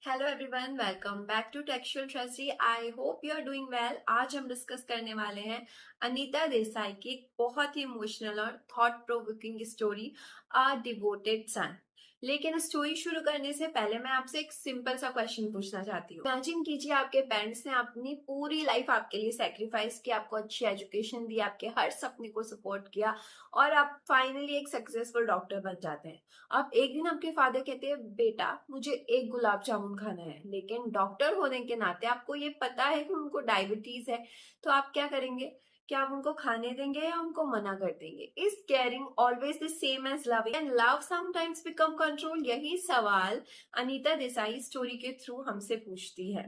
Hello everyone, welcome back to textual trustee. I hope you are doing well. आज हम discuss करने वाले हैं अनीता देसाई की एक बहुत ही इमोशनल और thought provoking story, a devoted son. लेकिन स्टोरी शुरू करने से पहले मैं आपसे एक सिंपल सा क्वेश्चन पूछना चाहती हूँ। इमेजिन कीजिए आपके पेरेंट्स ने अपनी पूरी लाइफ आपके लिए सेक्रीफाइस किया, आपको अच्छी एजुकेशन दी, आपके हर सपने को सपोर्ट किया और आप फाइनली एक सक्सेसफुल डॉक्टर बन जाते हैं। अब एक दिन आपके फादर कहते हैं, बेटा मुझे एक गुलाब जामुन खाना है, लेकिन डॉक्टर होने के नाते आपको ये पता है कि उनको डायबिटीज है, तो आप क्या करेंगे? क्या आप उनको खाने देंगे या उनको मना कर देंगे? Is caring always the same as loving and love sometimes become control? यही सवाल अनीता देसाई स्टोरी के थ्रू हमसे पूछती है।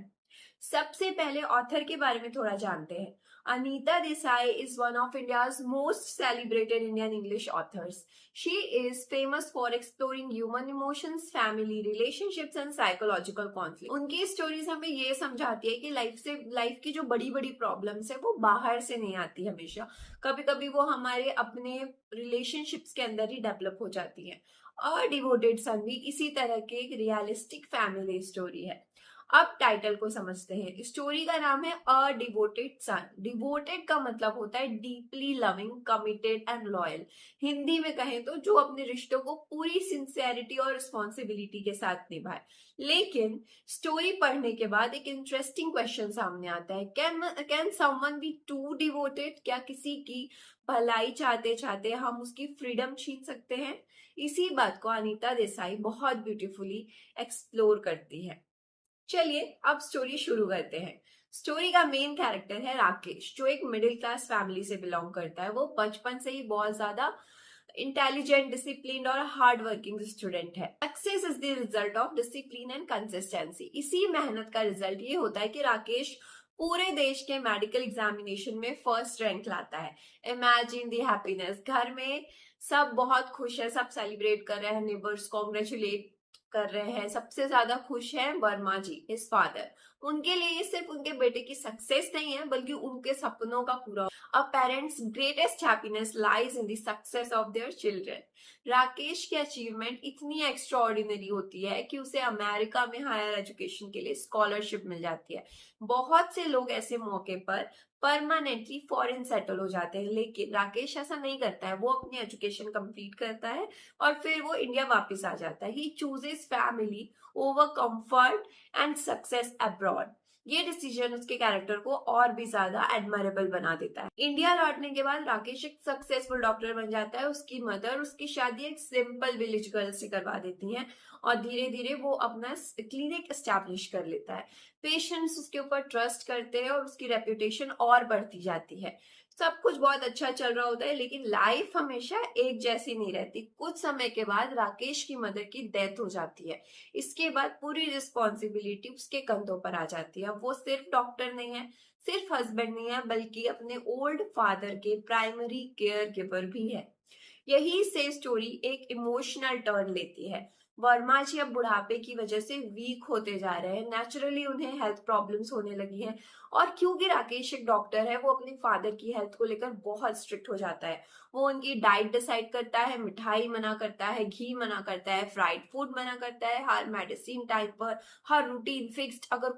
सबसे पहले ऑथर के बारे में थोड़ा जानते हैं। Anita Desai is one of India's most celebrated Indian English authors. She is famous for exploring human emotions, family relationships and psychological conflict. उनकी स्टोरीज हमें ये समझाती है कि लाइफ की जो बड़ी बड़ी प्रॉब्लम्स है वो बाहर से नहीं आती हमेशा। कभी कभी वो हमारे अपने रिलेशनशिप्स के अंदर ही डेवलप हो जाती है। और डिवोटेड सन भी इसी तरह के एक रियलिस्टिक फैमिली स्टोरी है। अब टाइटल को समझते हैं। स्टोरी का नाम है अ डिवोटेड सन। डिवोटेड का मतलब होता है deeply loving, committed and loyal. Hindi में कहें तो जो अपने रिश्तों को पूरी सिंसियरिटी और रिस्पॉन्सिबिलिटी के साथ निभाए। लेकिन स्टोरी पढ़ने के बाद एक इंटरेस्टिंग क्वेश्चन सामने आता है, can someone be too devoted? क्या किसी की भलाई चाहते चाहते हम उसकी फ्रीडम छीन सकते हैं? इसी बात को अनीता देसाई बहुत ब्यूटीफुली एक्सप्लोर करती है। चलिए अब स्टोरी शुरू करते हैं। स्टोरी का मेन कैरेक्टर है राकेश, जो एक मिडिल क्लास फैमिली से बिलोंग करता है। वो बचपन से ही बहुत ज्यादा इंटेलिजेंट, डिसिप्लिन्ड और हार्ड वर्किंग स्टूडेंट है। Success is the result of discipline and consistency. इसी मेहनत का रिजल्ट ये होता है कि राकेश पूरे देश के मेडिकल एग्जामिनेशन में फर्स्ट रैंक लाता है। Imagine the happiness. घर में सब बहुत खुश है, सब सेलिब्रेट कर रहे हैं, नेबर्स कॉन्ग्रेचुलेट कर रहे हैं। सबसे ज्यादा खुश है वर्मा जी, हिज फादर। उनके लिए ये सिर्फ उनके बेटे की सक्सेस नहीं है, बल्कि उनके सपनों का पूरा। A parent's greatest happiness lies in the success of their children. Rakesh की अचीवमेंट इतनी एक्स्ट्रॉर्डिनरी होती है कि उसे अमेरिका में हायर एजुकेशन के लिए स्कॉलरशिप मिल जाती है। बहुत से लोग ऐसे मौके पर परमानेंटली फॉरेन सेटल हो जाते हैं, लेकिन राकेश ऐसा नहीं करता है। वो अपनी एजुकेशन कंप्लीट करता है और फिर वो इंडिया वापस आ जाता है। ही chooses family over comfort and success abroad. ये डिसीजन उसके कैरेक्टर को और भी ज्यादा एडमायरेबल बना देता है। इंडिया लौटने के बाद राकेश एक सक्सेसफुल डॉक्टर बन जाता है। उसकी मदर उसकी शादी एक सिंपल विलेज गर्ल से करवा देती हैं और धीरे धीरे वो अपना क्लिनिक एस्टैब्लिश कर लेता है। पेशेंट्स उसके ऊपर ट्रस्ट करते हैं और उसकी रेपुटेशन और बढ़ती जाती है। सब कुछ बहुत अच्छा चल रहा होता है, लेकिन लाइफ हमेशा एक जैसी नहीं रहती। कुछ समय के बाद राकेश की मदर की डेथ हो जाती है। इसके बाद पूरी रिस्पॉन्सिबिलिटी उसके कंधों पर आ जाती है। वो सिर्फ डॉक्टर नहीं है, सिर्फ हस्बैंड नहीं है, बल्कि अपने ओल्ड फादर के प्राइमरी केयर गिवर भी है। यही से स्टोरी एक इमोशनल टर्न लेती है। वर्मा जी अब बुढ़ापे की वजह से वीक होते जा रहे हैं। नेचुरली उन्हें हेल्थ प्रॉब्लम्स होने लगी हैं और क्योंकि राकेश एक डॉक्टर है, वो अपने फादर की हेल्थ को लेकर बहुत स्ट्रिक्ट हो जाता है। वो उनकी डाइट डिसाइड करता है, मिठाई मना करता है, घी मना करता है, फ्राइड फूड मना करता है, हर मेडिसिन टाइम पर, हर रूटीन फिक्स्ड। अगर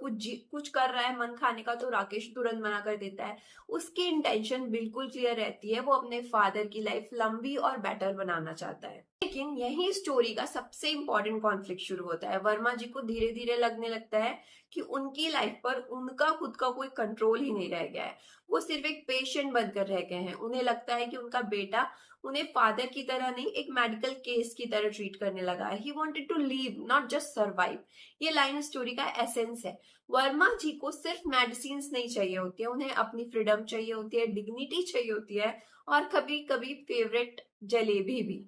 कुछ कर रहा है मन खाने का तो राकेश तुरंत मना कर देता है। उसकी इंटेंशन बिल्कुल क्लियर रहती है, वो अपने फादर की लाइफ लंबी और बेटर बनाना चाहता है। लेकिन यही स्टोरी का सबसे इंपॉर्टेंट कॉन्फ्लिक्ट शुरू होता है। वर्मा जी को धीरे धीरे लगने लगता है कि उनकी लाइफ पर उनका खुद का कोई कंट्रोल ही नहीं रह गया है। वो सिर्फ एक पेशेंट बनकर रह गए हैं। उन्हें लगता है कि उनका बेटा उन्हें फादर की तरह नहीं, एक मेडिकल केस की तरह ट्रीट करने लगा है। He wanted to live not just survive. ये लाइन स्टोरी का एसेंस है। वर्मा जी को सिर्फ मेडिसिन नहीं चाहिए होती है, उन्हें अपनी फ्रीडम चाहिए होती है, डिग्निटी चाहिए होती है और कभी कभी फेवरेट जलेबी भी।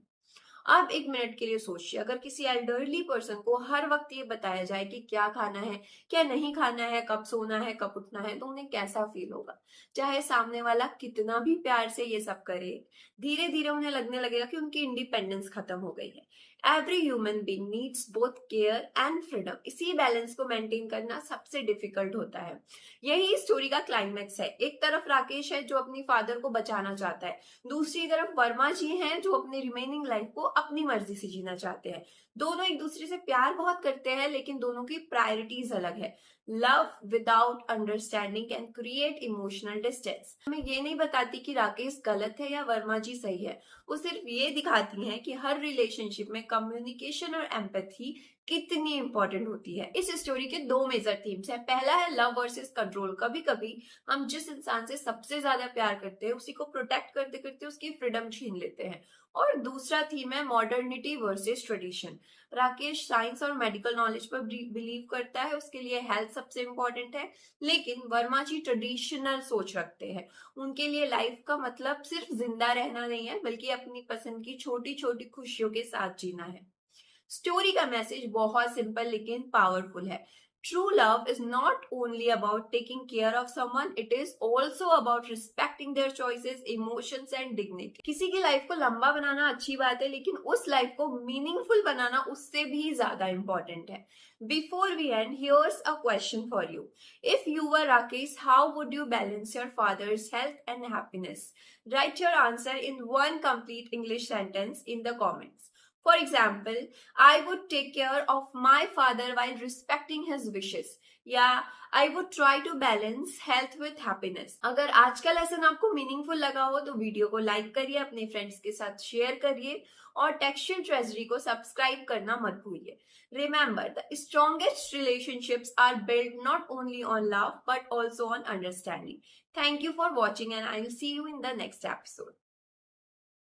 आप एक मिनट के लिए सोचिए, अगर किसी एल्डरली पर्सन को हर वक्त ये बताया जाए कि क्या खाना है, क्या नहीं खाना है, कब सोना है, कब उठना है, तो उन्हें कैसा फील होगा? चाहे सामने वाला कितना भी प्यार से ये सब करे, धीरे धीरे उन्हें लगने लगेगा कि उनकी इंडिपेंडेंस खत्म हो गई है। Every human being needs both care and freedom. इसी बैलेंस को मेंटेन करना सबसे डिफिकल्ट होता है। यही स्टोरी का क्लाइमैक्स है। एक तरफ राकेश है जो अपनी फादर को बचाना चाहता है, दूसरी तरफ वर्मा जी हैं जो अपनी रिमेनिंग लाइफ को अपनी मर्जी से जीना चाहते हैं। दोनों एक दूसरे से प्यार बहुत करते हैं, लेकिन दोनों की प्रायोरिटीज अलग है। Love without understanding can create emotional distance. हमें ये नहीं बताती कि राकेश गलत है या वर्मा जी सही है, वो सिर्फ ये दिखाती हैं कि हर रिलेशनशिप में कम्युनिकेशन और एम्पैथी कितनी इंपॉर्टेंट होती है। इस स्टोरी के दो मेजर थीम्स हैं। पहला है लव वर्सेस कंट्रोल। कभी कभी हम जिस इंसान से सबसे ज्यादा प्यार करते हैं उसी को प्रोटेक्ट करते करते उसकी फ्रीडम छीन लेते हैं। और दूसरा थीम है modernity versus tradition. Rakesh science और मेडिकल नॉलेज पर बिलीव करता है, उसके लिए हेल्थ सबसे इंपॉर्टेंट है। लेकिन वर्मा जी ट्रेडिशनल सोच रखते हैं। उनके लिए लाइफ का मतलब सिर्फ जिंदा रहना नहीं है, बल्कि अपनी पसंद की छोटी छोटी खुशियों के साथ जीना है। स्टोरी का मैसेज बहुत सिंपल लेकिन पावरफुल है। True love is not only about taking care of someone, it is also about respecting there choices, emotions and dignity. किसी की लाइफ को लंबा बनाना अच्छी बात है, लेकिन उस लाइफ को मीनिंगफुल बनाना उससे भी ज्यादा इंपॉर्टेंट है। Before we end, here's a question for you. If you were Rakesh, how would you balance your father's health and happiness? Write your answer in one complete English sentence in the comments. For example, I would take care of my father while respecting his wishes. या I would try to balance health with happiness. अगर आज का lesson आपको meaningful लगा हो तो video को like करिए, अपने फ्रेंड्स के साथ शेयर करिए और टेक्सचुअल ट्रेजरी को सब्सक्राइब करना मत भूलिए। Remember, the strongest relationships are built not only on love but also on understanding. Thank you for watching and I will see you in the next episode.